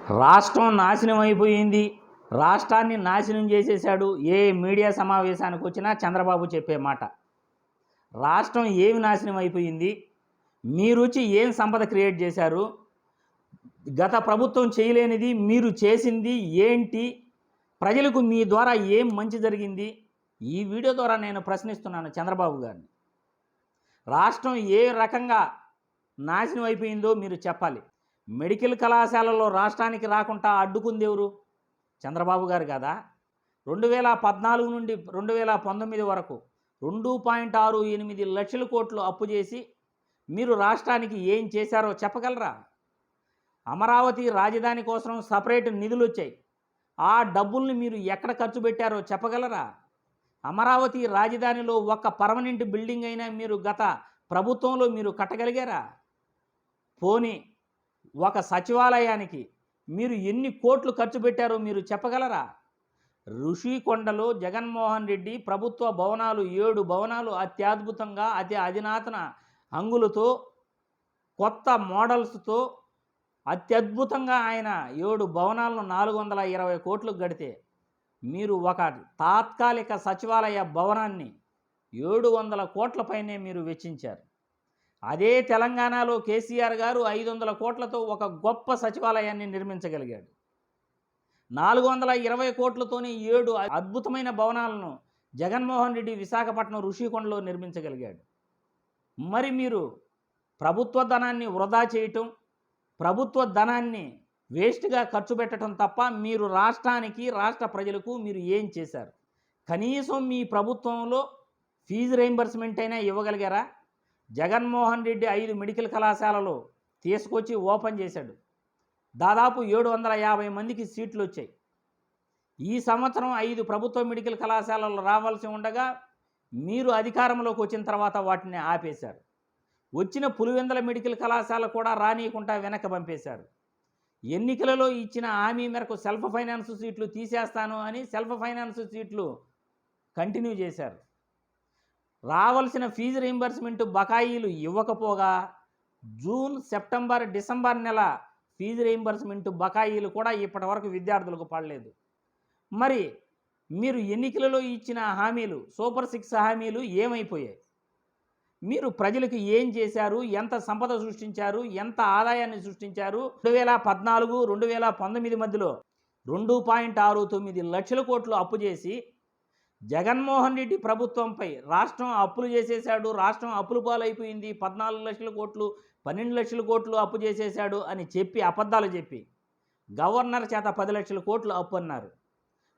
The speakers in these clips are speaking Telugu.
రాష్ట్రం నాశనం అయిపోయింది, రాష్ట్రాన్ని నాశనం చేసేశాడు. ఏ మీడియా సమావేశానికి వచ్చినా చంద్రబాబు చెప్పే మాట. రాష్ట్రం ఏమి నాశనం అయిపోయింది, మీరు వచ్చి ఏం సంపద క్రియేట్ చేశారు, గత ప్రభుత్వం చేయలేనిది మీరు చేసింది ఏంటి, ప్రజలకు మీ ద్వారా ఏం మంచి జరిగింది, ఈ వీడియో ద్వారా నేను ప్రశ్నిస్తున్నాను చంద్రబాబు గారిని. రాష్ట్రం ఏ రకంగా నాశనం అయిపోయిందో మీరు చెప్పాలి. మెడికల్ కళాశాలలో రాష్ట్రానికి రాకుండా అడ్డుకుంది ఎవరు? చంద్రబాబు గారు కదా. 2014 నుండి 2019 వరకు 2.68 లక్షల కోట్లు అప్పు చేసి మీరు రాష్ట్రానికి ఏం చేశారో చెప్పగలరా? అమరావతి రాజధాని కోసం సపరేట్ నిధులు వచ్చాయి, ఆ డబ్బుల్ని మీరు ఎక్కడ ఖర్చు పెట్టారో చెప్పగలరా? అమరావతి రాజధానిలో ఒక్క పర్మనెంట్ బిల్డింగ్ అయినా మీరు గత ప్రభుత్వంలో మీరు కట్టగలిగారా? పోనీ ఒక సచివాలయానికి మీరు ఎన్ని కోట్లు ఖర్చు పెట్టారో మీరు చెప్పగలరా? ఋషికొండలో జగన్మోహన్ రెడ్డి ప్రభుత్వ భవనాలు 7 భవనాలు అత్యద్భుతంగా అధునాతన హంగులతో కొత్త మోడల్స్తో అత్యద్భుతంగా ఆయన 7 భవనాలను 420 కోట్లకు గడితే మీరు ఒక తాత్కాలిక సచివాలయ భవనాన్ని 700 కోట్ల పైనే మీరు వెచ్చించారు. అదే తెలంగాణలో కేసీఆర్ గారు 500 కోట్లతో ఒక గొప్ప సచివాలయాన్ని నిర్మించగలిగాడు. 420 కోట్లతోనే 7 అద్భుతమైన భవనాలను జగన్మోహన్ రెడ్డి విశాఖపట్నం ఋషికొండలో నిర్మించగలిగాడు. మరి మీరు ప్రభుత్వ ధనాన్ని వృధా చేయటం, ప్రభుత్వ ధనాన్ని వేస్ట్గా ఖర్చు పెట్టడం తప్ప మీరు రాష్ట్రానికి, రాష్ట్ర ప్రజలకు మీరు ఏం చేశారు? కనీసం మీ ప్రభుత్వంలో ఫీజు రీయింబర్స్మెంట్ అయినా ఇవ్వగలిగారా? జగన్మోహన్ రెడ్డి 5 మెడికల్ కళాశాలలు తీసుకొచ్చి ఓపెన్ చేశాడు. దాదాపు 750 మందికి సీట్లు వచ్చాయి. ఈ సంవత్సరం 5 ప్రభుత్వ మెడికల్ కళాశాలలు రావాల్సి ఉండగా మీరు అధికారంలోకి వచ్చిన తర్వాత వాటిని ఆపేశారు. వచ్చిన పులివెందుల మెడికల్ కళాశాల కూడా రానియకుండా వెనక్కి పంపేశారు. ఎన్నికలలో ఇచ్చిన హామీ మేరకు సెల్ఫ్ ఫైనాన్స్ సీట్లు తీసేస్తాను అని సెల్ఫ్ ఫైనాన్స్ సీట్లు కంటిన్యూ చేశారు. రావాల్సిన ఫీజు రీయింబర్స్మెంట్ బకాయిలు ఇవ్వకపోగా జూన్, సెప్టెంబర్, డిసెంబర్ నెల ఫీజు రీయింబర్స్మెంట్ బకాయిలు కూడా ఇప్పటివరకు విద్యార్థులకు పడలేదు. మరి మీరు ఎన్నికలలో ఇచ్చిన హామీలు, సూపర్ 6 హామీలు ఏమైపోయాయి? మీరు ప్రజలకు ఏం చేశారు? ఎంత సంపద సృష్టించారు? ఎంత ఆదాయాన్ని సృష్టించారు? 2014, 2019 మధ్యలో 2.69 లక్షల కోట్లు అప్పు చేసి జగన్మోహన్ రెడ్డి ప్రభుత్వంపై రాష్ట్రం అప్పులు చేసేశాడు, రాష్ట్రం అప్పులు పాలైపోయింది, 14 లక్షల కోట్లు, 12 లక్షల కోట్లు అప్పు చేసేశాడు అని చెప్పి అబద్ధాలు చెప్పి గవర్నర్ చేత 10 లక్షల కోట్లు అప్పు అన్నారు.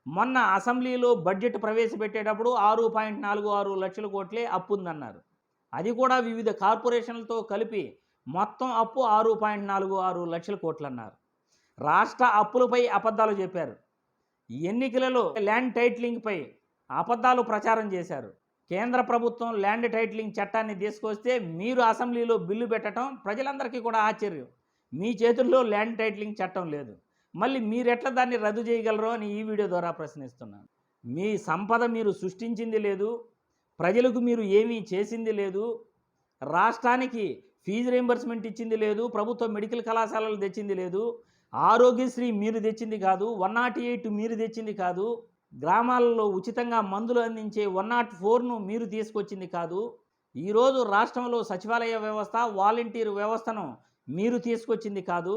మొన్న అసెంబ్లీలో బడ్జెట్ ప్రవేశపెట్టేటప్పుడు 6.46 లక్షల కోట్లే అప్పు ఉందన్నారు. అది కూడా వివిధ కార్పొరేషన్లతో కలిపి మొత్తం అప్పు 6.46 లక్షల కోట్లు అన్నారు. రాష్ట్ర అప్పులపై అబద్ధాలు చెప్పారు. ఎన్నికలలో ల్యాండ్ టైటిలింగ్పై అబద్ధాలు ప్రచారం చేశారు. కేంద్ర ప్రభుత్వం ల్యాండ్ టైటిలింగ్ చట్టాన్ని తీసుకొస్తే మీరు అసెంబ్లీలో బిల్లు పెట్టడం ప్రజలందరికీ కూడా ఆశ్చర్యం. మీ చేతుల్లో ల్యాండ్ టైటిలింగ్ చట్టం లేదు, మళ్ళీ మీరెట్లా దాన్ని రద్దు చేయగలరో అని ఈ వీడియో ద్వారా ప్రశ్నిస్తున్నాను. మీ సంపద మీరు సృష్టించింది లేదు, ప్రజలకు మీరు ఏమీ చేసింది లేదు, రాష్ట్రానికి ఫీజు రీయింబర్స్మెంట్ ఇచ్చింది లేదు, ప్రభుత్వ మెడికల్ కళాశాలలు తెచ్చింది లేదు, ఆరోగ్యశ్రీ మీరు తెచ్చింది కాదు, 108 మీరు తెచ్చింది కాదు, గ్రామాలలో ఉచితంగా మందులు అందించే 104ను మీరు తీసుకొచ్చింది కాదు, ఈరోజు రాష్ట్రంలో సచివాలయ వ్యవస్థ, వాలంటీర్ వ్యవస్థను మీరు తీసుకొచ్చింది కాదు,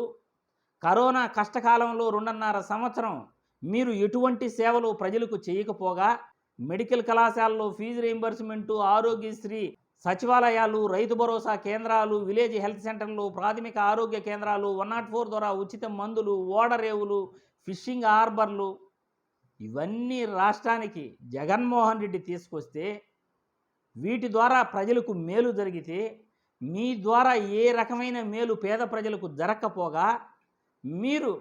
కరోనా కష్టకాలంలో 2.5 సంవత్సరం మీరు ఎటువంటి సేవలు ప్రజలకు చేయకపోగా మెడికల్ కళాశాలలో ఫీజు రీయింబర్స్మెంటు, ఆరోగ్యశ్రీ, సచివాలయాలు, రైతు భరోసా కేంద్రాలు, విలేజ్ హెల్త్ సెంటర్లు, ప్రాథమిక ఆరోగ్య కేంద్రాలు, 104 ద్వారా ఉచిత మందులు, ఓడరేవులు, ఫిషింగ్ హార్బర్లు, ఇవన్నీ రాష్ట్రానికి జగన్మోహన్ రెడ్డి తీసుకొస్తే వీటి ద్వారా ప్రజలకు మేలు జరిగితే మీ ద్వారా ఏ రకమైన మేలు పేద ప్రజలకు జరగకపోగా మీరు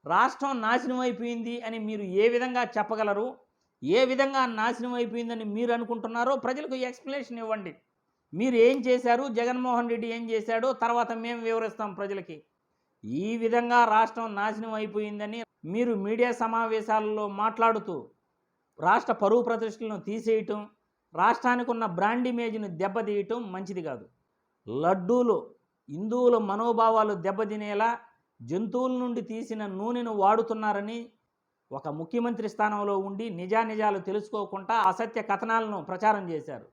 రాష్ట్రం నాశనం అయిపోయింది అని మీరు ఏ విధంగా చెప్పగలరు? ఏ విధంగా నాశనం అయిపోయిందని మీరు అనుకుంటున్నారో ప్రజలకు ఎక్స్ప్లెనేషన్ ఇవ్వండి. మీరు ఏం చేశారు, జగన్మోహన్ రెడ్డి ఏం చేశాడో తర్వాత మేము వివరిస్తాం ప్రజలకి. ఈ విధంగా రాష్ట్రం నాశనం అయిపోయిందని మీరు మీడియా సమావేశాలలో మాట్లాడుతూ రాష్ట్ర పరువు ప్రతిష్టలను తీసేయటం, రాష్ట్రానికి ఉన్న బ్రాండ్ ఇమేజ్ను దెబ్బతీయటం మంచిది కాదు. లడ్డూలు హిందువుల మనోభావాలు దెబ్బతినేలా జంతువుల నుండి తీసిన నూనెను వాడుతున్నారని ఒక ముఖ్యమంత్రి స్థానంలో ఉండి నిజానిజాలు తెలుసుకోకుండా అసత్య కథనాలను ప్రచారం చేశారు.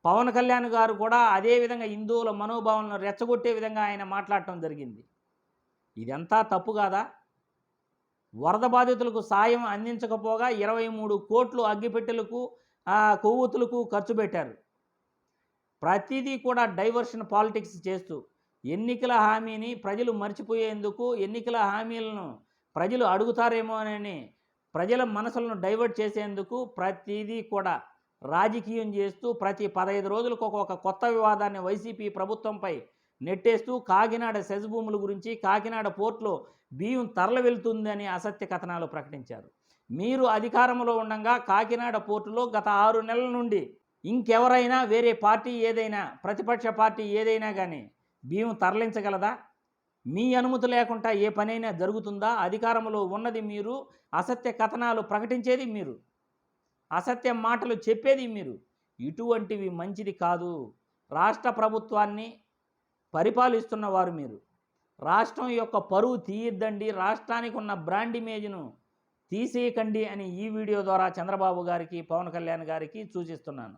పవన్ కళ్యాణ్ గారు కూడా అదేవిధంగా హిందువుల మనోభావాలను రెచ్చగొట్టే విధంగా ఆయన మాట్లాడటం జరిగింది. ఇదంతా తప్పు కాదా? వరద బాధితులకు సాయం అందించకపోగా 23 కోట్లు అగ్గిపెట్టెలకు కొవ్వొత్తులకు ఖర్చు పెట్టారు. ప్రతిదీ కూడా డైవర్షన్ పాలిటిక్స్ చేస్తూ ఎన్నికల హామీని ప్రజలు మర్చిపోయేందుకు, ఎన్నికల హామీలను ప్రజలు అడుగుతారేమోనని ప్రజల మనసులను డైవర్ట్ చేసేందుకు ప్రతిదీ కూడా రాజకీయం చేస్తూ ప్రతి 15 రోజులకు ఒక్కొక్క కొత్త వివాదాన్ని వైసీపీ ప్రభుత్వంపై నెట్టేస్తూ కాకినాడ సెజ్ భూముల గురించి, కాకినాడ పోర్టులో బియ్యం తరలి వెళ్తుందని అసత్య కథనాలు ప్రకటించారు. మీరు అధికారంలో ఉండగా కాకినాడ పోర్టులో గత 6 నెలల నుండి ఇంకెవరైనా వేరే పార్టీ ఏదైనా, ప్రతిపక్ష పార్టీ ఏదైనా కానీ బియ్యం తరలించగలదా? మీ అనుమతి లేకుండా ఏ పనైనా జరుగుతుందా? అధికారంలో ఉన్నది మీరు, అసత్య కథనాలు ప్రకటించేది మీరు, అసత్య మాటలు చెప్పేది మీరు. ఇటువంటివి మంచిది కాదు. రాష్ట్ర ప్రభుత్వాన్ని పరిపాలిస్తున్న వారు మీరు. రాష్ట్రం యొక్క పరువు తీయద్దండి, రాష్ట్రానికి ఉన్న బ్రాండ్ ఇమేజ్ను తీసేయకండి అని ఈ వీడియో ద్వారా చంద్రబాబు గారికి, పవన్ కళ్యాణ్ గారికి సూచిస్తున్నాను.